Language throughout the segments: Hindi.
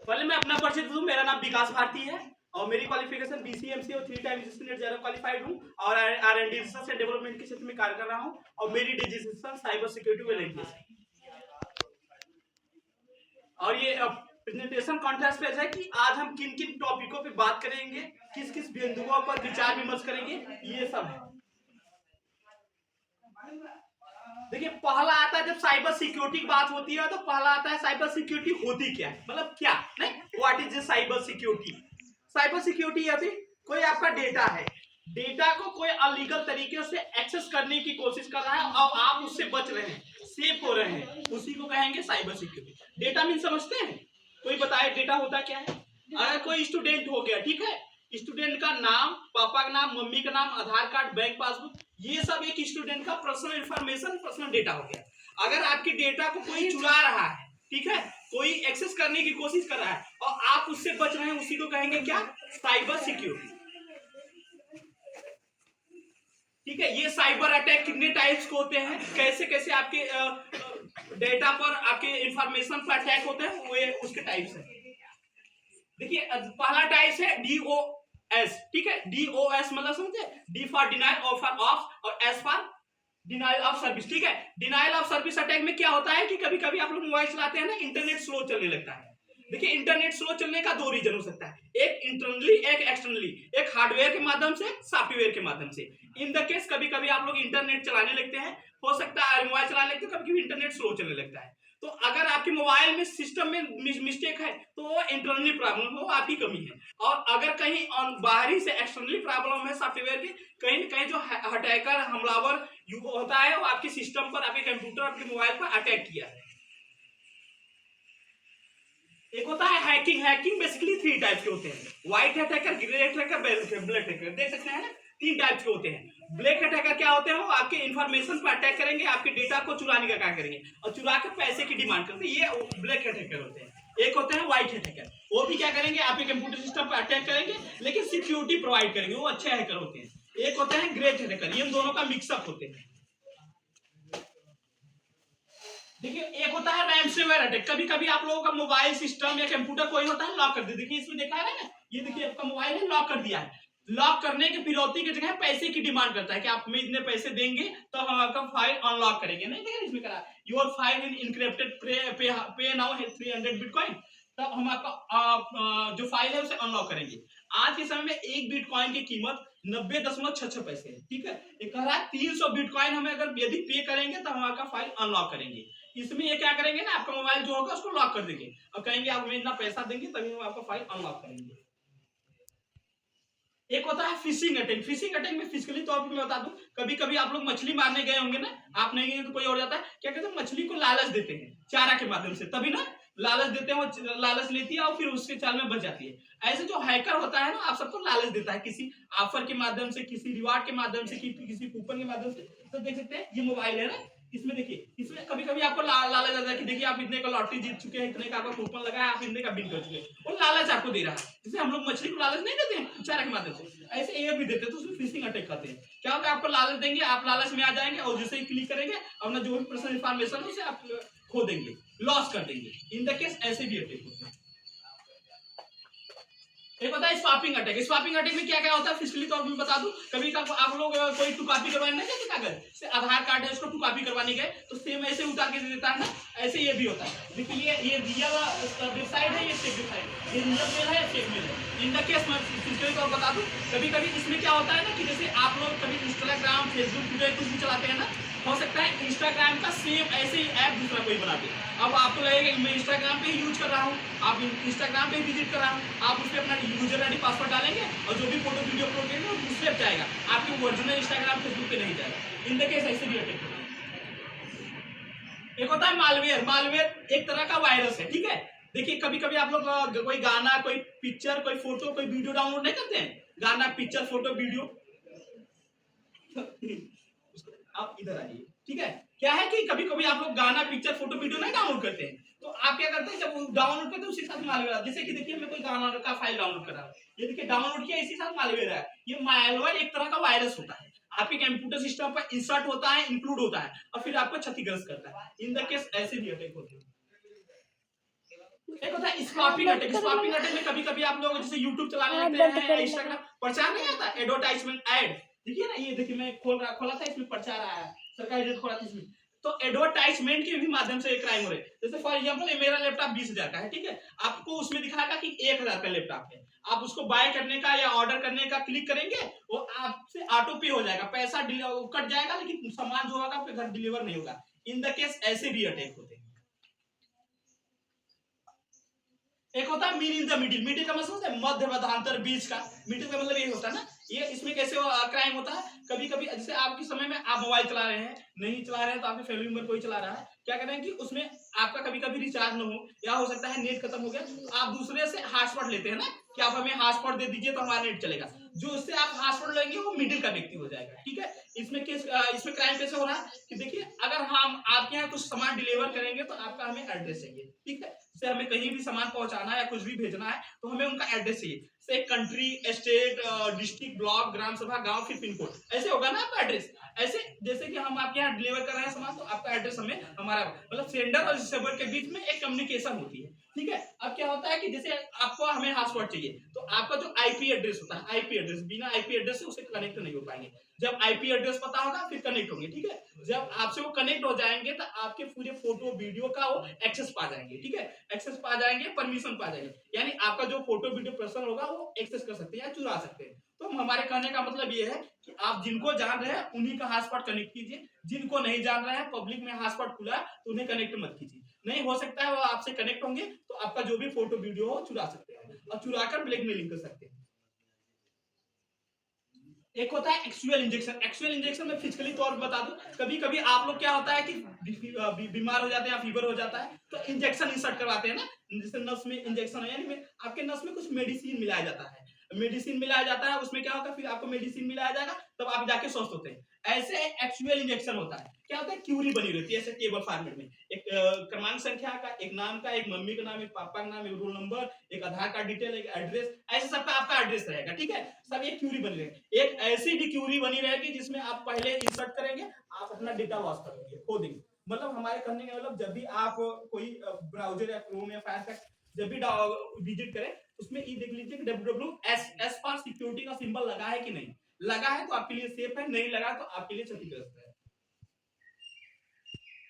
पहले मैं अपना परिचय दूं। मेरा नाम विकास भारती है और मेरी क्वालिफिकेशन BCMC और 3 टाइम नेट जेआरएफ क्वालिफाइड हूं और R&D रिसर्च एंड डेवलपमेंट के क्षेत्र में कार्य कर रहा हूं और मेरी डिजिटल साइबर सिक्योरिटी में लैंग्वेज है। और ये प्रेजेंटेशन कॉन्टेस्ट पेज है कि आज हम किन किन टॉपिकों पे बात करेंगे, किस किस बिंदुओं पर विचार विमर्श करेंगे, ये सब है। देखिए, पहला आता है जब साइबर सिक्योरिटी की बात होती है तो पहला आता है साइबर सिक्योरिटी होती क्या है, मतलब क्या नहीं, what is cyber security. Cyber security अभी कोई आपका डेटा है, डेटा को कोई अलीगल तरीके से एक्सेस करने की कोशिश कर रहा है और आप उससे बच रहे हैं, सेफ हो रहे हैं, उसी को कहेंगे साइबर सिक्योरिटी। डेटा मीन समझते हैं? कोई बताए डेटा होता क्या है? अगर कोई स्टूडेंट हो गया, ठीक है, स्टूडेंट का नाम, पापा का नाम, मम्मी का नाम, आधार कार्ड, बैंक पासबुक, ये सब एक स्टूडेंट का पर्सनल इंफॉर्मेशन, पर्सनल डेटा हो गया। अगर आपके डेटा को कोई चुरा रहा है, ठीक है, कोई एक्सेस करने की कोशिश कर रहा है और आप उससे बच रहे हैं, उसी को कहेंगे क्या? Cyber security. ठीक है, ये साइबर अटैक कितने टाइप्स के होते हैं, कैसे कैसे आपके डेटा पर, आपके इंफॉर्मेशन पर अटैक होते हैं, वो उसके टाइप्स है। देखिए, पहला टाइप है DOS, ठीक है, DOS मतलब समझे, D for denial, O for of और S for denial of service. ठीक है, डिनाइल ऑफ सर्विस अटैक में क्या होता है कि कभी कभी आप लोग मोबाइल चलाते हैं ना, इंटरनेट स्लो चलने लगता है। देखिए, इंटरनेट स्लो चलने का दो रीजन हो सकता है, एक इंटरनली, एक एक्सटर्नली, एक हार्डवेयर के माध्यम से, सॉफ्टवेयर के माध्यम से। इन द केस कभी कभी आप लोग इंटरनेट चलाने लगते हैं, हो सकता है मोबाइल चलाने लगते हैं, कभी कभी इंटरनेट स्लो चलने लगता है। तो अगर आपके मोबाइल में सिस्टम में मिस्टेक है तो वो इंटरनली प्रॉब्लम हो, आपकी कमी है। और अगर कहीं बाहरी से एक्सटर्नली प्रॉब्लम है सॉफ्टवेयर की, कहीं न कहीं जो अटैकर, हमलावर होता है, वो आपके सिस्टम पर, आपके कंप्यूटर, आपके मोबाइल पर अटैक किया है। एक होता है हैकिंग। हैकिंग बेसिकली 3 टाइप के होते हैं, white attacker, grey attacker, black attacker. देख सकते हैं ना, 3 टाइप के होते हैं। ब्लैक अटैकर क्या होते हैं? वो आपके इंफॉर्मेशन पर अटैक करेंगे, आपके डेटा को चुराने का काम करेंगे और चुरा के पैसे की डिमांड करते हैं, ये ब्लैक अटैकर होते हैं। एक होते हैं व्हाइट अटैकर, वो भी क्या करेंगे, आपके कंप्यूटर सिस्टम पर अटैक करेंगे लेकिन सिक्योरिटी प्रोवाइड करेंगे, वो अच्छे हैकर होते हैं। एक होते हैं ग्रे अटैकर, ये दोनों का मिक्सअप होते हैं। देखिए, एक होता है रैंसमवेयर अटैक। कभी कभी आप लोगों का मोबाइल सिस्टम या कंप्यूटर कोई होता है लॉक कर दे। देखिए, इसमें देखा है ना, ये देखिए आपका मोबाइल है, लॉक कर दिया है। लॉक करने की फिरौती की जगह पैसे की डिमांड करता है कि आप हमें इतने पैसे देंगे तो हम आपका फाइल अनलॉक करेंगे। नहीं देखा इसमें करा, योर फाइल इन इनक्रिप्टेड, पे नाउ 300 बिटकॉइन, तब हम आपका जो फाइल है उसे अनलॉक करेंगे। आज के समय में एक बिटकॉइन की कीमत 90.66 पैसे है। ठीक है, ये कह रहा है 300 बिटकॉइन हमें अगर यदि पे करेंगे तो हम आपका फाइल अनलॉक करेंगे। इसमें ये क्या करेंगे ना, आपका मोबाइल जो होगा उसको लॉक कर देंगे और कहेंगे आप हमें इतना पैसा देंगे तभी हम आपका फाइल अनलॉक करेंगे। एक होता है फिशिंग अटैक। फिशिंग अटैक में फिजिकली तौर पर मैं बता दूं, कभी कभी आप लोग मछली मारने गए होंगे ना, आप नहीं गए तो कोई और जाता है, क्या कहते हैं, मछली को लालच देते हैं चारा के माध्यम से, तभी ना लालच देते हैं, वो लालच लेती है और फिर उसके चाल में बच जाती है। ऐसे जो हैकर होता है ना, आप सबको लालच देता है किसी ऑफर के माध्यम से, किसी रिवार्ड के माध्यम से, किसी कूपन के माध्यम से। तो देख सकते हैं, ये मोबाइल है ना, इसमें देखिए, इसमें कभी कभी आपको लालच आता है कि देखिए आप इतने का लॉटरी जीत चुके हैं, इतने का आपका कूपन लगा है, आप इतने का बिन कर चुके हैं, वो लालच आपको दे रहा है। जैसे हम लोग मछली को लालच नहीं देते हैं चारा के माध्यम से, ऐसे ये भी देते हैं, तो उसमें फिशिंग अटैक करते हैं। क्या होगा, आपको लालच देंगे, आप लालच में आ जाएंगे और जैसे ही क्लिक करेंगे अपना जो भी पर्सनल इंफॉर्मेशन है उसे आप खो देंगे, लॉस कर देंगे। इन द केस ऐसे भी अटैक होते हैं। एक होता है स्वापिंग अटैक। स्वापिंग अटैक में क्या क्या होता है, फिजिकली तौर पर बता दूं, कभी आप लोग कोई टू कॉपी करवाने नहीं जाते कागज से, आधार कार्ड है उसको टू कॉपी करवाने गए तो सेम ऐसे उतार के दे देता है ना, ऐसे ये भी होता है। देखिए, ये रियल वेबसाइट है, ये फेक वेबसाइट, ये रियल मेल है, फेक मेल है। इन द केस मैं फिजिकली तौर बता दूं, कभी कभी इसमें क्या होता है ना कि जैसे आप लोग कभी इंस्टाग्राम, फेसबुक, ट्विटर कुछ भी चलाते हैं ना, हो सकता है इंस्टाग्राम का सेम ऐसे ही ऐप दूसरा कोई बना दे। अब आपको लगेगा मैं इंस्टाग्राम पे ही यूज कर रहा हूँ, आप इंस्टाग्राम पे विजिट कर रहा हूँ, आप उस पर अपना यूजर आईडी पासवर्ड डालेंगे और जो भी फोटो वीडियो अपलोड करेंगे वो दूसरे पे जाएगा, आपके ओरिजिनल इंस्टाग्राम फेसबुक पे नहीं जाएगा। इन द केस ऐसे भी अटैक होता है। एक होता है मालवेयर। मालवेयर एक तरह का वायरस है। ठीक है, देखिए, कभी कभी आप लोग कोई गाना, कोई पिक्चर, कोई फोटो, कोई वीडियो डाउनलोड नहीं करते हैं, गाना, पिक्चर, फोटो, वीडियो, आप इधर आइए। ठीक है, क्या है कि कभी कभी आप लोग गाना, पिक्चर, फोटो, वीडियो नहीं डाउनलोड करते हैं, तो आप क्या करते हैं, जब डाउनलोड करते हैं उसी साथ मालवेयर, जैसे कि देखिए मैं कोई गाना का फाइल डाउनलोड कर रहा हूँ, ये देखिए डाउनलोड किया, इसी साथ मालवेयर है। ये मालवेयर एक तरह का वायरस होता है, आपके कंप्यूटर सिस्टम पर इंसर्ट होता है, इंक्लूड होता है और फिर आपको क्षतिग्रस्त करता है। इन द केस ऐसे भी अटैक होते हैं। एक होता है स्पाफिंग अटैक। स्पाफिंग अटैक में कभी कभी आप लोग जैसे यूट्यूब चलाने लगते हैं, इंस्टाग्राम, प्रचार नहीं आता, एडवर्टाइजमेंट ऐड, देखिए ना, ये देखिए मैं खोला था, इसमें प्रचार आया है, सरकारी रेट खोला था इसमें, तो एडवर्टाइजमेंट के भी माध्यम से क्राइम हो रहे हैं। जैसे फॉर एग्जांपल मेरा लैपटॉप 20,000 का है, ठीक है, आपको उसमें दिखाएगा कि 1,000 का लैपटॉप है, आप उसको बाय करने का या ऑर्डर करने का क्लिक करेंगे, वो आपसे ऑटो पे हो जाएगा, पैसा कट जाएगा, लेकिन सामान जो होगा आपके घर डिलीवर नहीं होगा। इन द केस ऐसे भी अटैक होते हैं। एक होता है mean in the middle. Middle का मतलब होता है मध्य, मध्यांतर, बीच का। मिडिल का मतलब ये होता है ना, ये इसमें कैसे क्राइम होता है, कभी कभी जैसे आपके समय में आप मोबाइल चला रहे हैं, नहीं चला रहे हैं तो आपके फैमिली मेंबर कोई चला रहा है, क्या करें कि उसमें आपका कभी कभी रिचार्ज न हो, या हो सकता है नेट खत्म हो गया, तो आप दूसरे से हॉटस्पॉट लेते हैं ना, कि आप हमें हॉटस्पॉट दे दीजिए तो हमारा नेट चलेगा, जो उससे आप हॉटस्पॉट लेंगे वो मिडिल का व्यक्ति हो जाएगा, ठीक है। इसमें क्राइम कैसे हो रहा है कि देखिए, अगर हम आपके यहाँ कुछ सामान डिलीवर करेंगे तो आपका हमें एड्रेस चाहिए, ठीक है, से हमें कहीं भी सामान पहुंचाना है या कुछ भी भेजना है तो हमें उनका एड्रेस चाहिए, से कंट्री, स्टेट, डिस्ट्रिक्ट, ब्लॉक, ग्राम सभा, गांव, फिर पिन कोड, ऐसे होगा ना आपका एड्रेस। ऐसे जैसे कि हम आपके यहाँ डिलीवर कर रहे हैं सामान, तो आपका एड्रेस हमें हमारा, मतलब सेंडर और रिसीवर के बीच में एक कम्युनिकेशन होती है, ठीक है। अब क्या होता है कि जैसे आपको हमें हॉटस्पॉट चाहिए, तो आपका जो आईपी एड्रेस होता है, आईपी एड्रेस, बिना आईपी एड्रेस से उसे कनेक्ट नहीं हो पाएंगे। जब आईपी एड्रेस पता होगा फिर कनेक्ट होंगे, ठीक है। जब आपसे वो कनेक्ट हो जाएंगे तो आपके पूरे फोटो वीडियो का वो एक्सेस पा जाएंगे, ठीक है, एक्सेस पा जाएंगे, परमिशन पा जाएंगे, यानी आपका जो फोटो वीडियो पर्सन होगा वो एक्सेस कर सकते हैं या चुरा सकते हैं। तो हमारे कहने का मतलब ये है कि आप जिनको जान रहे हैं उन्हीं का हॉटस्पॉट कनेक्ट कीजिए, जिनको नहीं जान रहे हैं, पब्लिक में हॉटस्पॉट खुला तो उन्हें कनेक्ट मत कीजिए। नहीं हो सकता है वो आपसे कनेक्ट होंगे तो आपका जो भी फोटो वीडियो हो चुरा सकते हैं और चुराकर ब्लैकमेलिंग कर सकते हैं। एक होता है एक्चुअल इंजेक्शन। एक्चुअल इंजेक्शन में फिजिकली तौर पर बता दूं, कभी कभी आप लोग क्या होता है कि बीमार हो जाते हैं या फीवर हो जाता है तो इंजेक्शन इंसर्ट करवाते हैं ना, जैसे नस में इंजेक्शन है, यानी आपके नस में कुछ मेडिसिन मिलाया जाता है, मेडिसिन मिलाया जाता है, उसमें क्या होगा, फिर आपको मेडिसिन मिलाया जाएगा तब आप जाके स्वस्थ होते हैं। ऐसे एक्चुअल इंजेक्शन होता है, क्या होता है, क्यूरी बनी रहती है ऐसे टेबल फॉर्मेट में, एक क्रमांक संख्या का, एक नाम का, एक मम्मी का नाम, एक पापा का नाम, एक रोल नंबर, एक आधार कार्ड डिटेल, एक एड्रेस, ऐसे सबका आपका एड्रेस रहेगा, ठीक है, सब एक क्यूरी बनी रहेगी। एक ऐसी भी क्यूरी बनी रहेगी जिसमें आप पहले इंसर्ट करेंगे, आप अपना डेटा लॉस करेंगे, खो देंगे। मतलब हमारे करने का मतलब, जब भी आप कोई ब्राउजर या क्रोम या फायरफॉक्स जब भी विजिट करें, उसमें ये देख लीजिए कि WWS पर सिक्योरिटी का सिंबल लगा है कि नहीं, लगा है तो आपके लिए सेफ है, नहीं लगा तो आपके लिए क्षतिग्रस्त है।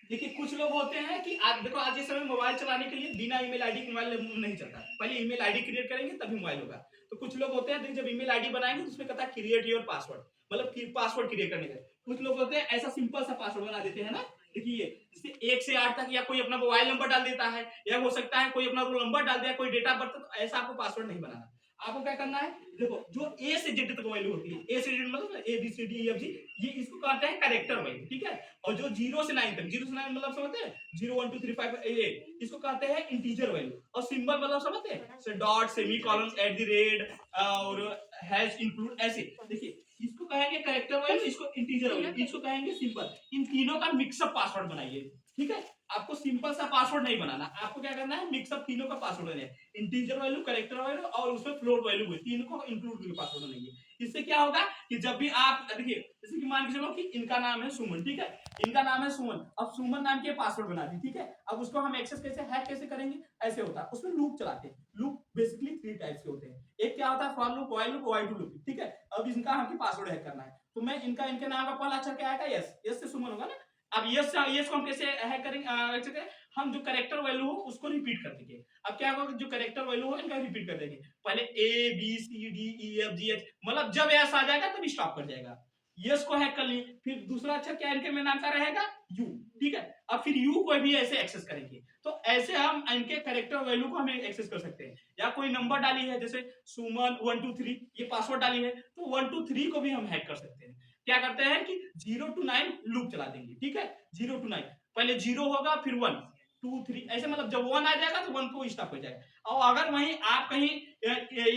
देखिए कुछ लोग होते हैं कि आज देखो, आज इस समय मोबाइल चलाने के लिए बिना ईमेल आईडी मोबाइल नहीं चलता, पहले ईमेल आईडी क्रिएट करेंगे तभी मोबाइल होगा। तो कुछ लोग होते हैं जब ईमेल आईडी बनाएंगे तो उसमें कहता है क्रिएट योर पासवर्ड, मतलब पासवर्ड क्रिएट करने का। कुछ लोग होते हैं ऐसा सिंपल सा पासवर्ड बना देते हैं ना, देखिए जैसे 1 से 8 तक, या कोई अपना मोबाइल नंबर डाल देता है, या हो सकता है कोई अपना रोल नंबर डाल दिया, कोई डेट ऑफ बर्थ, तो ऐसा आपको पासवर्ड नहीं बनाना। आपको क्या करना है, देखो जो ए से जेड तक वैल्यू होती है, ए से जेड मतलब ABCDEFG, ये इसको कहते हैं कैरेक्टर वैल्यू, ठीक है। और जो 0 से 9 तक, 0 से 9 मतलब समझते हैं, 0 1 2 3 5 8, इसको कहते हैं इंटीजर वैल्यू। और सिंबल मतलब समझते हैं, से dot, semicolon, at the rate और हैश, इंक्लूड, ऐसे। देखिए इसको कहेंगे कैरेक्टर वैल्यू, इसको इंटीजर वैल्यू, इसको कहेंगे सिंबल। इन तीनों का मिक्सअप पासवर्ड बनाइए, ठीक है। आपको सिंपल सा पासवर्ड नहीं बनाना, आपको क्या करना है, मिक्सअप तीनों का पासवर्ड बनाना है, इंटीजर वैल्यू, कैरेक्टर वैल्यू और उसमें फ्लोट वैल्यू हुई, तीनों को इंक्लूड करके पासवर्ड बनाइए। इससे क्या होगा कि जब भी आप देखिए, जैसे कि मान के चलो कि इनका नाम है सुमन, ठीक है, इनका नाम है सुमन, अब सुमन नाम के पासवर्ड बना दी, ठीक है। अब उसको हम एक्सेस कैसे, हैक कैसे करेंगे, ऐसे होता है, उसमें लूप चलाते हैं। लूप बेसिकली 3 टाइप्स के होते हैं, एक क्या होता है for loop, while loop, while two loop, ठीक है। अब इनका हमको पासवर्ड हैक करना है, तो मैं इनके नाम का पहला अक्षर क्या आएगा, यस, यस से सुमन होगा ना। अब यस को हम कैसे हैक करेंगे, हम जो कैरेक्टर वैल्यू हो उसको रिपीट कर देंगे। अब क्या होगा, जो कैरेक्टर वैल्यू हो इनका रिपीट कर देंगे, पहले ABCDEFGH, मतलब जब यस आ जाएगा तब स्टॉप कर जाएगा। यस को हैक कर लिए, फिर दूसरा अक्षर क्या इनके में नाम का रहेगा, यू, ठीक है। अब फिर यू को भी ऐसे एक्सेस करेंगे, तो ऐसे हम इनके कैरेक्टर वैल्यू को हमें एक्सेस कर सकते हैं। या कोई नंबर डाली है जैसे सुमन 1 2 3, ये पासवर्ड डाली है, तो 1 2 3 को भी हम हैक कर सकते हैं। क्या करते हैं कि 0 to 9 लूप चला देंगे, ठीक है, 0 to 9, पहले 0 होगा फिर 1 2 3, ऐसे मतलब जब 1 आ जाएगा तो 1 को स्टॉप हो जाएगा। और अगर वहीं आप कहीं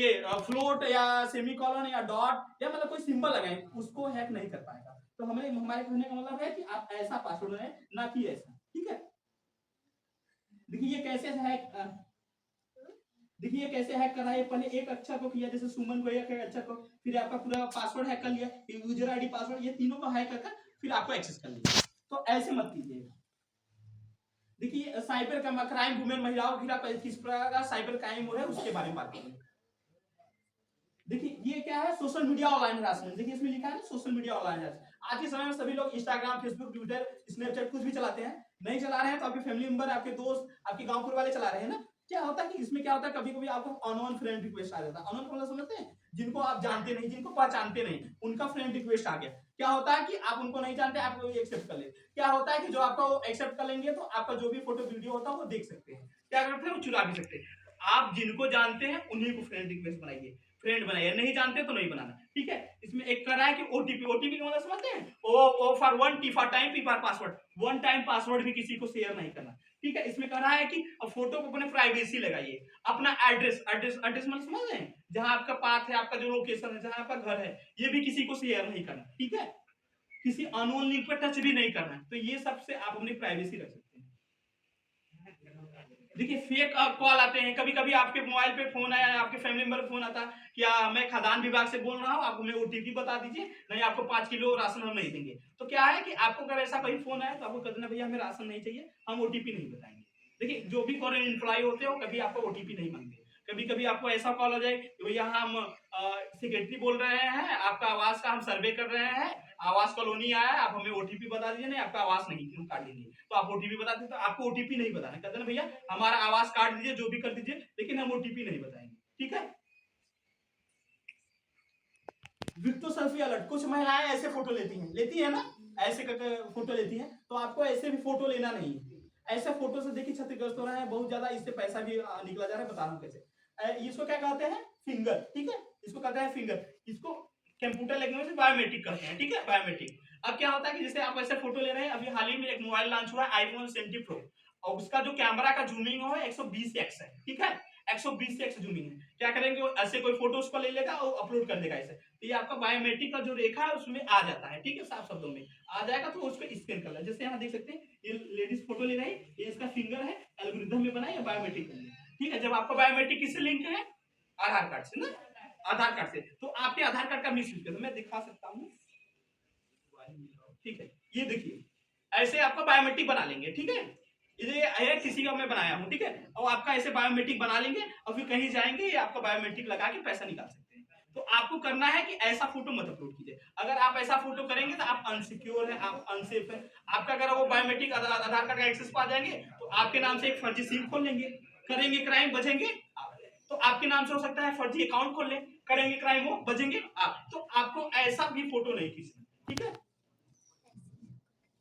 ये फ्लोट या सेमीकोलन या डॉट या मतलब कोई सिंबल लगाए, उसको हैक नहीं कर पाएगा। तो हमें, हमारे कहने का मतलब है कि आप ऐसा पासवर्ड बनाए, ना कि ऐसा, ठीक है। देखिए ये कैसे हैक, देखिए ये कैसे हैक कर रहा है, पहले एक अक्षर को किया, जैसे सुमन को एक अक्षर को, फिर आपका पूरा पासवर्ड हैक कर लिया, यूजर आईडी, पासवर्ड, ये तीनों को हैक कर फिर आपको एक्सेस कर लिया। तो ऐसे मत कीजिएगा। देखिए साइबर क्राइम, वुमेन महिलाओं के खिलाफ किस प्रकार का साइबर क्राइम हो रहा है उसके बारे में बात करेंगे। देखिए ये क्या है, सोशल मीडिया ऑनलाइन हरासमेंट। देखिए इसमें लिखा है सोशल मीडिया ऑनलाइन हरासमेंट। आज के समय में सभी लोग इंस्टाग्राम, फेसबुक, ट्विटर, स्नैपचैट कुछ भी चलाते हैं। नहीं चला रहे हैं तो आपके फैमिली मेंबर, आपके दोस्त, आपके गांव वाले चला रहे हैं ना। क्या होता है कि इसमें क्या होता है, कभी कभी आपको अननोन फ्रेंड रिक्वेस्ट आ जाता है। अननोन मतलब समझते हैं, जिनको आप जानते नहीं, जिनको पहचानते नहीं, उनका फ्रेंड रिक्वेस्ट आ गया। क्या होता है कि आप उनको नहीं जानते, आप एक्सेप्ट कर लेते। क्या होता है कि जो आपका एक्सेप्ट कर लेंगे तो आपका जो भी फोटो वीडियो होता है वो देख सकते हैं। क्या करते हैं, वो चुरा भी सकते हैं। आप जिनको जानते हैं उन्हीं को फ्रेंड रिक्वेस्ट बनाइए, फ्रेंड बनाइए, नहीं जानते तो नहीं बनाना, ठीक है। इसमें एक कर रहा है कि ओटीपी, ओटीपी का मतलब समझते हैं, O for one, T for time, P for password. One time password भी किसी को शेयर नहीं करना, ठीक है। इसमें कह रहा है कि फोटो को अपने प्राइवेसी लगाइए, अपना एड्रेस, एड्रेस मतलब समझ रहे हैं, जहां आपका पाथ है, आपका जो लोकेशन है, जहां आपका घर है, ये भी किसी को शेयर नहीं करना, ठीक है। किसी अननोन लिंक पर टच भी नहीं करना। तो ये सबसे आप अपनी प्राइवेसी रख सकते हैं। देखिए फेक कॉल आते हैं, कभी कभी आपके मोबाइल पे फोन आया, आपके फैमिली मेंबर फोन आता, क्या मैं खदान विभाग से बोल रहा हूँ, आप हमें ओटीपी बता दीजिए, नहीं आपको 5 किलो राशन हम नहीं देंगे। तो क्या है कि आपको अगर ऐसा कोई फोन आया तो आपको कह देना भैया हमें राशन नहीं चाहिए, हम ओटीपी नहीं बताएंगे। देखिए जो भी फॉरेन एम्प्लॉय होते हो कभी आपको ओटीपी नहीं मांगते। कभी कभी आपको ऐसा कॉल हो जाए कि भैया हम सेक्रेटरी बोल रहे हैं, आपका आवास का हम सर्वे कर रहे हैं, आवास कॉलोनी आया है, आप हमें ओटीपी बता दीजिए, नहीं आपका आवास नहीं हम काट लेंगे। तो आप ओटीपी बता दीजिए, तो आपको ओटीपी नहीं बताना, कहते ना भैया हमारा आवास काट दीजिए, जो भी कर दीजिए, लेकिन हम ओटीपी नहीं बताएंगे, ठीक है। विक्टो सेल्फी अलर्ट, कुछ महिलाएं ऐसे फोटो लेती है ना, ऐसे करके फोटो लेती हैं, तो आपको ऐसे भी फोटो लेना नहीं है। ऐसे फोटो से देखिए क्षतिग्रस्त हो रहे हैं बहुत ज्यादा, इससे पैसा भी निकला जा रहा है, बता रहा हूँ कैसे। इसको क्या कहते हैं, फिंगर, ठीक है, इसको कहते हैं फिंगर। इसको कंप्यूटर लैंग्वेज में बायोमेट्रिक कहते हैं, ठीक है, बायोमेट्रिक। अब क्या होता है कि जैसे आप ऐसे फोटो ले रहे हैं, अभी हाल ही में एक मोबाइल लॉन्च हुआ आईफोन 70 प्रो, और उसका जो कैमरा का जूमिंग हो 120x है, ठीक है, 120x जूमिंग है। क्या करेंगे, ऐसे कोई फोटो उसको ले लेगा और अपलोड कर देगा ऐसे, तो ये आपका बायोमेट्रिक का जो रेखा है उसमें आ जाता है, ठीक है, साफ शब्दों में आ जाएगा। तो उसको स्कैन कर ले, जैसे यहाँ देख सकते हैं ये लेडीज फोटो ले रही है, ये इसका फिंगर है, एल्गोरिथम में बना है, बायोमेट्रिक, ठीक है। जब आपका बायोमेट्रिक किससे लिंक है, आधार कार्ड से ना, आधार कार्ड से, तो आपके आधार कार्ड का मिस यूज कर, मैं दिखा सकता हूँ, ठीक है। ये देखिए ऐसे आपका बायोमेट्रिक बना लेंगे, ठीक है। ये किसी का मैं बनाया हूँ, ठीक है, और आपका ऐसे बायोमेट्रिक बना लेंगे और फिर कहीं जाएंगे आपका बायोमेट्रिक लगा के पैसा निकाल सकते हैं। तो आपको करना है कि ऐसा फोटो मत अपलोड कीजिए। अगर आप ऐसा फोटो करेंगे तो आप अनसिक्योर है, आप अनसेफ है। आपका अगर वो बायोमेट्रिक आधार कार्ड का एक्सेस पा जाएंगे तो आपके नाम से एक फर्जी सिम खोल लेंगे, करेंगे क्राइम, बचेंगे आप। तो आपके नाम से हो सकता है फर्जी अकाउंट खोल ले, करेंगे क्राइम, हो बचेंगे आप। तो आपको ऐसा भी फोटो नहीं खींचना, ठीक है।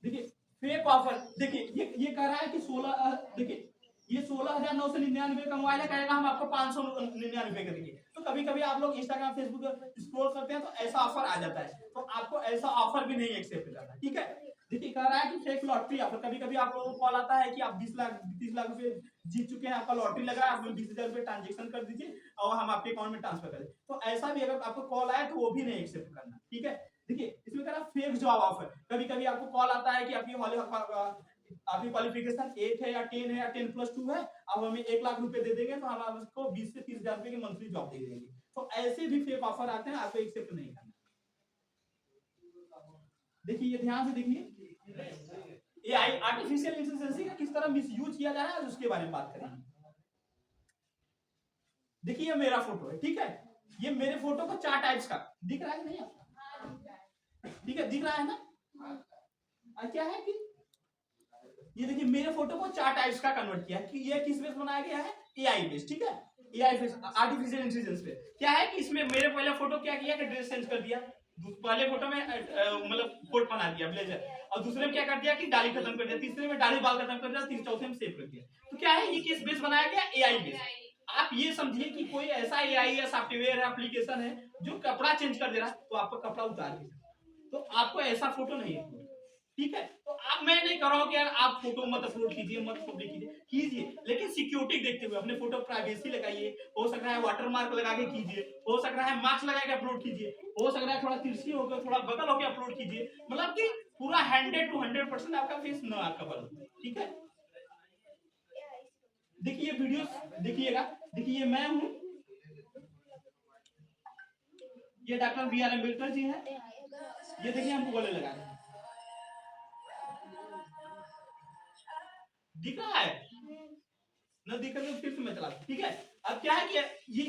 देखिए फेक ऑफर, देखिए ये कह रहा है कि 16, देखिए ये 16,999 का मोबाइल है, कहेगा हम आपको 599 का देंगे। तो कभी कभी आप लोग इंस्टाग्राम, फेसबुक स्क्रॉल करते हैं तो ऐसा ऑफर आ जाता है, तो आपको ऐसा ऑफर भी नहीं एक्सेप्ट करना, ठीक है। देखिए कह रहा है कि फेक लॉटरी ऑफर, कभी कभी आप लोगों को कॉल आता है कि आप 20 लाख 30 लाख रुपए जीत चुके हैं, आपका लॉटरी लगा है, आप 20,000 रुपए ट्रांजेक्शन कर दीजिए और हम आपके अकाउंट में ट्रांसफर कर दें। तो ऐसा भी अगर आपको कॉल आए तो वो भी नहीं एक्सेप्ट करना, ठीक है। देखिए इसमें कह रहा फेक जॉब ऑफर, कभी कभी आपको कॉल आता है कि आपकी क्वालिफिकेशन 8 है या 10 है या 10+2 है, अब हमें 1 लाख रुपए दे देंगे तो हम आपको 20 से 30,000 रुपए की मंथली जॉब दे देंगे। तो ऐसे भी फेक ऑफर आते हैं, आपको एक्सेप्ट नहीं करना। देखिए ये ध्यान से देखिए, एआई आर्टिफिशियल इंटेलिजेंस का किस तरह मिसयूज किया जा रहा है उसके बारे में बात करेंगे। देखिए ये मेरा फोटो है, ठीक है, ये मेरे फोटो को 4 टाइप्स का दिख रहा है नहीं आपको, ठीक है, दिख रहा है ना। क्या है कि ये देखिए मेरे फोटो को 4 टाइप्स का कन्वर्ट किया कि ये किस बेस बनाया गया है, एआई बेस, ठीक है, एआई बेस आर्टिफिशियल इंटेलिजेंस पे। क्या है कि इसमें मेरे पहले फोटो क्या किया कि ड्रेस चेंज कर दिया, पहले फोटो में मतलब कोट बना दिया ब्लेजर, और दूसरे में क्या कर दिया कि दाढ़ी खत्म कर दिया, तीसरे में दाढ़ी बाल खत्म कर दिया, तीसरे चौथे में सेव कर दिया। तो क्या है ये किस बेस बनाया गया, एआई बेस। आप ये समझिए कि कोई ऐसा एआई या सॉफ्टवेयर है, एप्लीकेशन है जो कपड़ा चेंज कर दे रहा है, तो आपका कपड़ा उतार दे, तो आपको ऐसा फोटो नहीं है, ठीक है। तो आप, मैं नहीं कर रहा हूं कि यार आप फोटो मत अपलोड कीजिए, मत पब्लिक कीजिए, लेकिन सिक्योरिटी देखते हुए अपने फोटो प्राइवेसी लगाइए। हो सक रहा है वाटर मार्क लगा के कीजिए, हो सक रहा है मार्क्स लगा के अपलोड कीजिए, हो सक रहा है थोड़ा तिरछी होकर थोड़ा बगल होकर अपलोड कीजिए, मतलब कि पूरा 100 to 100% आपका फेस न कवर हो, ठीक है। देखिए वीडियो देखिएगा, देखिए मैं हूं, ये doctor B are Ambedkar ji हैं, ये देखिए हमको गले लगा रहे हैं। दिख रहा है? न दिख रहा तो फिर से मैं चला, ठीक है। अब क्या है कि ये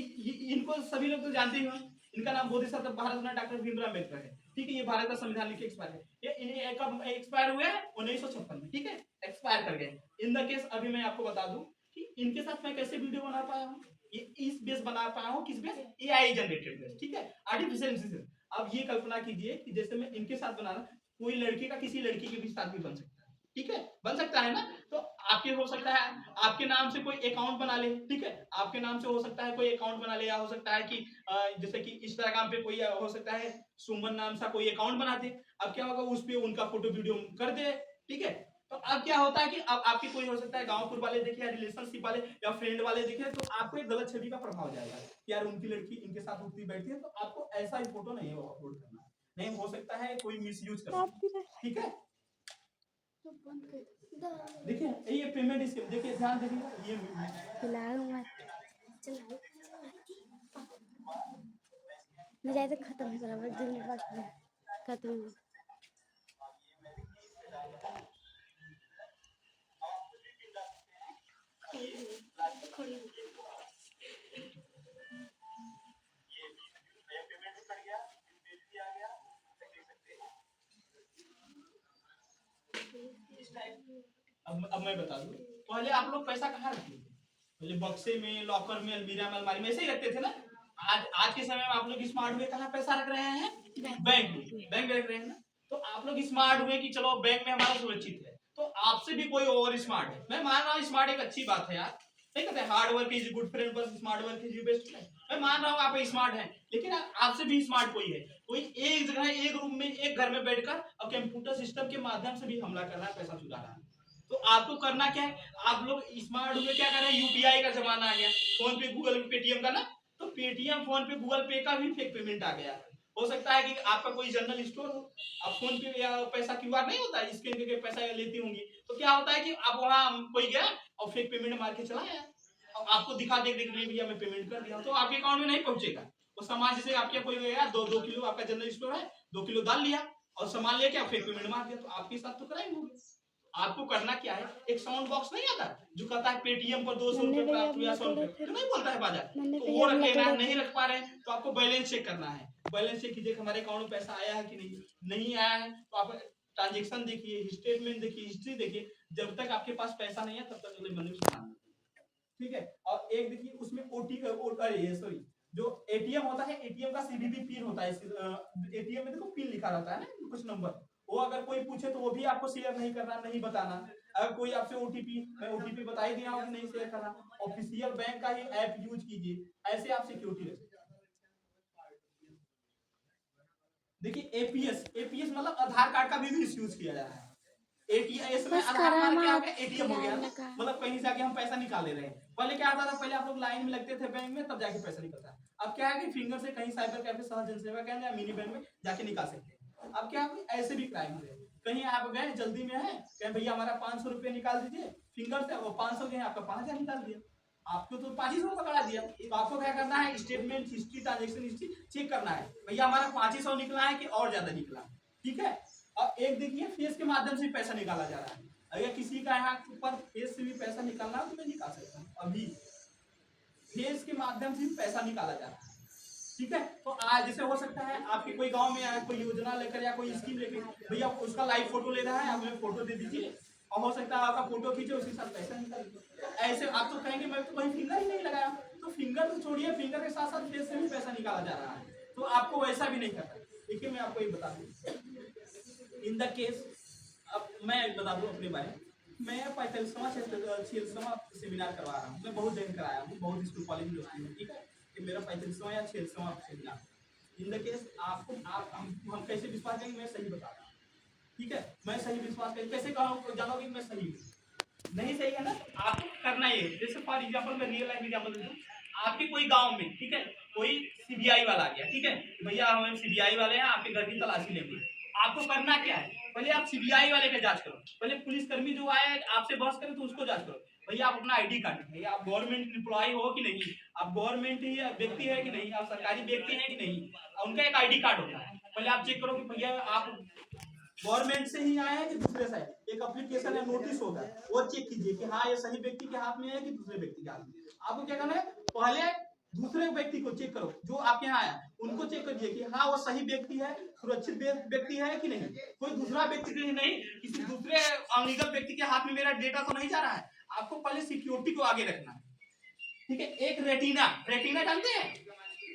इनको सभी लोग तो जानते ही हो, इनका नाम बोधिसत्व भारत रत्न डॉक्टर भीमराव अम्बेडकर है, ठीक है। ये भारत का संविधान लिख के एक्सपायर है, ये इन्हें कब एक्सपायर हुए हैं? 1956 में, ठीक है, एक्सपायर कर गए। इन द केस अभी मैं आपको बता दूं कि इनके साथ मैं कैसे वीडियो बना पाया हूँ, ये इस बेस बना पाया हूँ, किस बेस? एआई जनरेटेड बेस, ठीक है, आर्टिफिशियल इंटेलिजेंस। अब ये कल्पना कीजिए कि जैसे मैं इनके साथ बना रहा, कोई लड़की का किसी लड़की के भी साथ भी बन सकता है, ठीक है, बन सकता है ना। तो आपके हो सकता है आपके नाम से कोई अकाउंट बना ले, ठीक है, आपके नाम से हो सकता है कोई अकाउंट बना ले, या हो सकता है कि जैसे कि इंस्टाग्राम पे कोई हो सकता है सुमन नाम सा कोई अकाउंट बना दे। अब क्या होगा, उस पर उनका फोटो वीडियो कर दे, ठीक है। तो अब क्या होता है कि अब आपके कोई हो सकता है गांवपुर वाले देखे या रिलेशनशिप वाले या फ्रेंड वाले देखे, तो आपको एक गलत छवि का प्रभाव जाएगा कि यार उनकी लड़की इनके साथ उठती बैठती है, तो आपको ऐसा ही फोटो नहीं अपलोड करना, नहीं हो सकता है कोई मिसयूज कर सकता है, ठीक है। देखिए ये पेमेंट स्कीम, देखिए ध्यान देखिएगा, ये जाए तो खत्म हो गया, बस 2 मिनट बाकी है खत्म। अब मैं बता दूं, पहले आप लोग पैसा कहाँ रखते थे? पहले बक्से में, लॉकर में, अलमीरा में, अलमारी में ऐसे ही रखते थे ना। आज के समय में आप लोग स्मार्ट हुए, कहाँ पैसा रख रहे हैं? बैंक में रख रहे हैं ना। तो आप लोग स्मार्ट हुए कि चलो बैंक में हमारा सुरक्षित है, तो आपसे भी कोई और स्मार्ट है। मैं मान रहा हूँ स्मार्ट एक अच्छी बात है यार, नहीं कहते hard work is good friend पर smart work is best friend. मैं मान रहा हूँ आप स्मार्ट हैं, लेकिन आपसे भी स्मार्ट कोई है, कोई एक जगह एक रूम में एक घर में बैठकर और कंप्यूटर सिस्टम के माध्यम से भी हमला कर रहा है, पैसा चुरा रहा है। तो आपको करना क्या है, आप लोग स्मार्ट हुए, क्या कर रहे हैं, यूपीआई का जमाना आ गया, फोन पे, गूगल पे, पेटीएम का ना। तो पेटीएम, फोन पे, गूगल पे का भी फेक पेमेंट आ गया। हो सकता है कि आपका कोई जनरल स्टोर हो, अब फोन पे या पैसा क्यूआर नहीं होता है, स्कैन करके पैसा लेती होंगी, तो क्या होता है कि अब वहां कोई गया और फेक पेमेंट मार के चला आया, अब आपको दिखा दे भैया मैं पेमेंट कर दिया, तो आपके अकाउंट में नहीं पहुंचेगा वो सामान। जैसे आपके कोई गया 2 किलो, आपका जनरल स्टोर है, 2 किलो दाल लिया और सामान लेके फेक पेमेंट मार दिया, तो आपके साथ तो क्राइम हो गया। आपको करना क्या है, एक साउंड बॉक्स नहीं आता जो कहता है पेटीएम पर 200 रुपए प्राप्त हुआ, 100 रुपए जो नहीं बोलता है बाजार, तो वो रख लेना है। नहीं रख पा रहे हैं तो आपको बैलेंस चेक करना है, बैलेंस चेक कीजिए हमारे अकाउंट में पैसा आया है कि नहीं आया है, तो आप ट्रांजेक्शन देखिए, स्टेटमेंट देखिए, हिस्ट्री देखिए। जब तक आपके पास पैसा नहीं है तब तक अगले बंदे को, ठीक है। और एक देखिए उसमें सॉरी, जो एटीएम होता है, एटीएम का सीवीवी पिन होता है, एटीएम में देखो पिन लिखा रहता है ना, कुछ नंबर, वो अगर कोई पूछे तो वो भी आपको शेयर नहीं करना, नहीं बताना। अगर कोई आपसे ओटीपी, मैं ओटीपी बता ही दिया हूं कि नहीं शेयर करना। ऑफिशियल बैंक का ही ऐप यूज कीजिए, ऐसे आप सिक्योरिटी रखिए। देखिए एपीएस, एपीएस मतलब आधार कार्ड का भी मिसयूज किया जा रहा है। एटीएम में आधार कार्ड क्या हो गया, एटीएम हो गया ना, मतलब कहीं से आके हम पैसा निकाले रहे हैं। पहले क्या होता था, पहले आप लोग लाइन में लगते थे बैंक में, तब जाके पैसा निकलता है। अब क्या है कि फिंगर से कहीं साइबर कैफे, सहज जनसेवा केंद्र या मिनी बैंक में जाके निकाल सकते हैं। अब क्या है, ऐसे भी क्राइम हो रहे हैं, कहीं आप गए जल्दी में है, कहें भैया हमारा 500 रुपये निकाल दीजिए, फिंगर से वो 500 गए, आपका 5000 निकाल दिया, आपको तो 2500 पकड़ा दिया। तो आपको क्या करना है, statement history, transaction history check करना है, भैया हमारा 2500 निकला है कि और ज्यादा निकला, ठीक है। और एक देखिए फेस के माध्यम से पैसा निकाला जा रहा है, अगर किसी का यहाँ पर फेस से भी पैसा निकालना हो तो मैं निकाल सकता हूँ, अभी फेस के माध्यम से पैसा निकाला जा रहा है, ठीक है। तो आज जैसे हो सकता है आपके कोई गांव में आया, कोई योजना लेकर या कोई स्कीम लेकर, भैया उसका लाइव फोटो ले रहा है, आप हमें फोटो दे दीजिए, और हो सकता है आपका फोटो खींचे उसके साथ पैसा निकाल। तो ऐसे आप तो कहेंगे मैं तो कहीं फिंगर ही नहीं लगाया, तो फिंगर तो छोड़िए, फिंगर के साथ साथ फेस से भी पैसा निकाला जा रहा है, तो आपको वैसा भी नहीं करना। देखिए मैं आपको ये बता दूं, इन द केस, अब मैं बता दूं अपने बारे में, मैं 45वां सेमिनार करवा रहा हूँ, मैं बहुत जगह कराया हूँ, बहुत स्कूल कॉलेज यूनिवर्सिटी में, ठीक है। कि मेरा 45वां या 46वां सेमिनार। इन द केस आपको हम कैसे विश्वास करेंगे, मैं सही बता रहा हूँ, ठीक है। मैं सही विश्वास करेंगे, कैसे जानोगे मैं सही हूँ, नहीं सही है ना। आपको करना ये, जैसे फॉर एग्जाम्पल मैं रियल लाइफ एग्जाम्पल देता हूँ, आपके कोई गांव में, ठीक है, कोई सीबीआई वाला आ गया, ठीक है, भैया हम सीबीआई वाले हैं, आपके घर की तलाशी लेंगे। आपको करना क्या है, पहले आप सीबीआई वाले का जांच करो, पहले पुलिसकर्मी जो आया आपसे बहस करे तो उसको जांच करो, भैया आप अपना आईडी कार्ड, भैया आप गवर्नमेंट एम्प्लॉय हो कि नहीं, आप गवर्नमेंट ही व्यक्ति है कि नहीं, आप सरकारी व्यक्ति है कि नहीं, उनका एक आईडी कार्ड होता है, पहले आप चेक करो कि भैया आप गवर्नमेंट से ही आया है कि दूसरे से? एक एप्लीकेशन या नोटिस होगा, वो चेक कीजिए कि हाँ ये सही व्यक्ति के हाथ में है कि दूसरे व्यक्ति के हाथ में। आपको क्या करना है, पहले दूसरे व्यक्ति को चेक करो, जो आपके यहाँ आया उनको चेक करिए कि हाँ वो सही व्यक्ति है, सुरक्षित व्यक्ति है कि नहीं। कोई दूसरा व्यक्ति नहीं, किसी दूसरे अनलीगल व्यक्ति के हाथ में मेरा डेटा तो नहीं जा रहा है। आपको पहले सिक्योरिटी को आगे रखना है, ठीक है। एक रेटिना, रेटिना जानते हैं,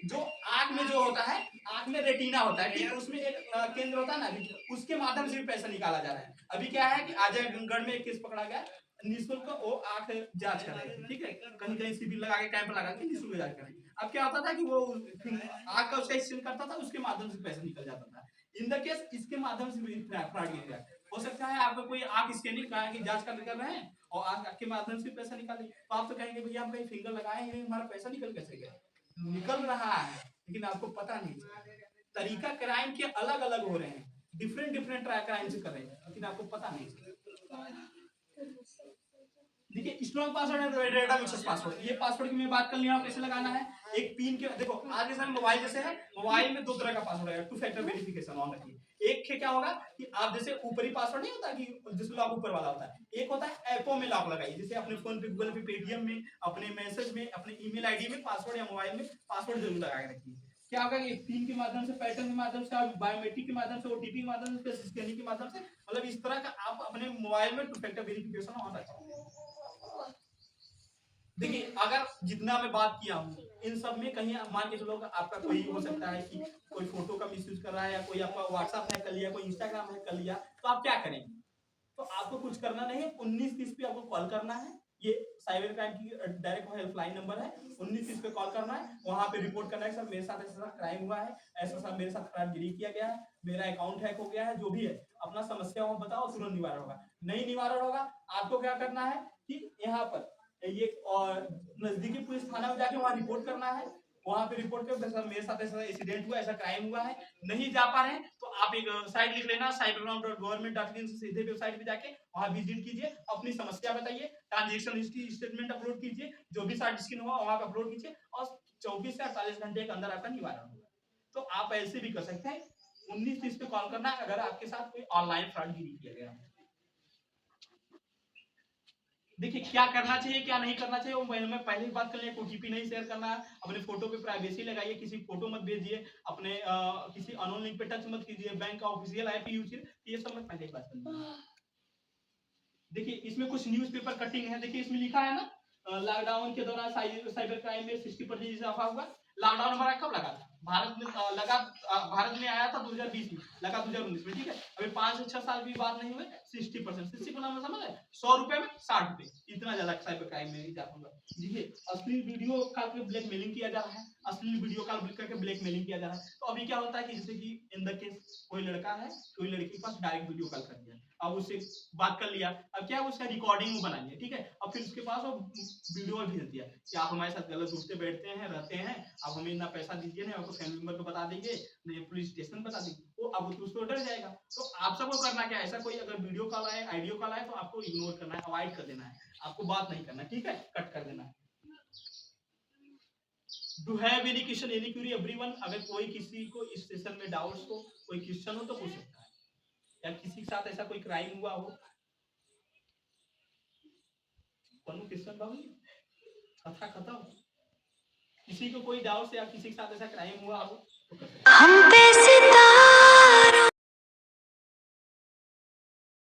जो आंख में जो होता है, आंख में रेटिना होता है, ठीक है, उसमें एक केंद्र होता है ना, उसके माध्यम से भी पैसा निकाला जा रहा है। अभी क्या है कि आजमगढ़ में एक केस पकड़ा गया, निःशुल्क वो आंख जांच कर रहे थे, ठीक है, कहीं कहीं शिविर लगा के कैंप लगा के निःशुल्क जांच कर रहे थे। अब क्या होता था कि वो आंख का उसका स्कैन करता था, उसके माध्यम से पैसा निकल जाता था। इन द केस इसके माध्यम से भी फ्रॉड किया गया। हो सकता है आपको कोई आंख स्कैनिंग की जांच कर रहे हैं और आंख के माध्यम से पैसा निकाले, तो आप तो कहेंगे भैया हम कहीं फिंगर लगाए हैं, हमारा पैसा निकल कैसे गया? निकल रहा है, लेकिन आपको पता नहीं। तरीका क्राइम के अलग अलग हो रहे हैं, डिफरेंट क्राइम से कर रहे हैं, लेकिन आपको पता नहीं। देखिए स्ट्रॉन्ग पासवर्ड है, डेटा एक्सेस पासवर्ड, ये पासवर्ड की मैं बात कर लिया, कैसे लगाना है। एक पिन के, देखो आज के समय मोबाइल जैसे है, मोबाइल में दो तरह का पासवर्ड है, टू फैक्टर वेरिफिकेशन ऑन रखिए। एक क्या होगा कि आप जैसे ऊपरी पासवर्ड नहीं होता कि जिसमें लॉक ऊपर वाला होता है, एक होता है ऐपों में लॉक लगाइए, जैसे अपने फोन पे, गूगल पे, पेटीएम में, अपने मैसेज में, अपने ईमेल आईडी में पासवर्ड या मोबाइल में पासवर्ड जरूर लगा के रखिए। क्या होगा कि पिन के माध्यम से, पैटर्न के माध्यम से, बायोमेट्रिक के माध्यम से, ओटीपी के माध्यम से, स्कैनिंग के माध्यम से, मतलब इस तरह का आप अपने मोबाइल में टू फैक्टर वेरिफिकेशन ऑन रखें। देखिए अगर जितना मैं बात किया हूँ इन सब में कहीं मान के चलो आपका कोई हो सकता है कि कोई फोटो का मिसयूज कर रहा है, या कोई आपका व्हाट्सएप हैक कर लिया, कोई इंस्टाग्राम हैक कर लिया, तो आप क्या करेंगे? तो आपको कुछ करना नहीं है, 1930 पे आपको कॉल करना है। ये साइबर क्राइम की डायरेक्ट हेल्पलाइन नंबर है, 1930 पे कॉल करना है, वहां पे रिपोर्ट करना है, सर मेरे साथ ऐसा क्राइम हुआ है, ऐसा सर मेरे साथ क्राइम किया गया है, मेरा अकाउंट हैक हो गया है, जो भी है अपना समस्या हो बताओ, तुरंत निवारण होगा। नहीं निवारण होगा, आपको क्या करना है कि यहाँ पर ये और नजदीकी पुलिस थाना में जाके वहां रिपोर्ट करना है, वहां पे रिपोर्ट कर सर मेरे साथ ऐसा इंसिडेंट हुआ, ऐसा क्राइम हुआ है। नहीं जा पा रहे हैं तो आप एक साइट लिख लेना, cybercrime.government.in से सीधे वेबसाइट पे जाके वहां विजिट कीजिए, अपनी समस्या बताइए, ट्रांजैक्शन हिस्ट्री स्टेटमेंट अपलोड कीजिए, जो भी साइट स्कैन हुआ वहां पे अपलोड कीजिए, और 24 से 48 घंटे के अंदर आपका निवारण होगा। तो आप ऐसे भी कर सकते हैं। 1930 पे कॉल करना है अगर आपके साथ कोई ऑनलाइन फ्रॉडगिरी किया गया। देखिए क्या करना चाहिए क्या नहीं करना चाहिए, वो मैं पहले ही बात कर लिया। ओटीपी नहीं शेयर करना है, अपने फोटो पे प्राइवेसी लगाइए, किसी फोटो मत भेजिए, अपने किसी अननोन लिंक पे टच मत कीजिए, बैंक का ऑफिशियल आईपी यूज कीजिए, ये सब मैं पहले ही बात कर लिया। देखिए इसमें कुछ न्यूज़पेपर कटिंग है, देखिए इसमें लिखा है ना लॉकडाउन के दौरान साइबर क्राइम में 60% इजाफा हुआ। लॉकडाउन हमारा कब लगा था? भारत में लगा, भारत में आया था 2020 में, लगा 2019 में, ठीक है। अभी 5 से 6 साल की बात नहीं हुई, 60%, 60% समझ है 100 रुपए में 60 रुपए, इतना ज्यादा साइबर क्राइम में इजाफा हुआ। देखिए असली वीडियो कॉल पे ब्लैकमेलिंग किया जा रहा है, असली वीडियो कॉल करके ब्लैकमेलिंग किया जा रहा है। तो अभी क्या होता है कि जैसे कि इन द केस कोई लड़का है, कोई लड़की के पास डायरेक्ट वीडियो कॉल कर दिया, अब उससे बात कर लिया, अब क्या उसका रिकॉर्डिंग बना लिया, ठीक है, अब फिर उसके पास वो वीडियो भेज दिया कि आप हमारे साथ गलत उठते बैठते हैं, रहते हैं, आप हमें इतना पैसा दीजिए, ना आपको फैमिली मेंबर को बता देंगे, नहीं पुलिस स्टेशन बता देंगे, वो अब उसको डर जाएगा। तो आप सबको करना क्या है, ऐसा कोई अगर वीडियो कॉल आए, ऑडियो कॉल आए, तो आपको इग्नोर करना है, अवॉइड कर देना है, आपको बात नहीं करना, ठीक है, कट कर देना है। Do have any question, any query everyone? अगर कोई किसी को इस सेशन में डाउट्स हो, कोई क्वेश्चन हो तो पूछ सकता है, या किसी के साथ ऐसा कोई क्राइम हुआ हो। कौन क्वेश्चन बाबू? कथा खत्म। किसी को कोई डाउट या किसी के साथ ऐसा क्राइम हुआ हो तो कर सकते हैं। हम पे सितारा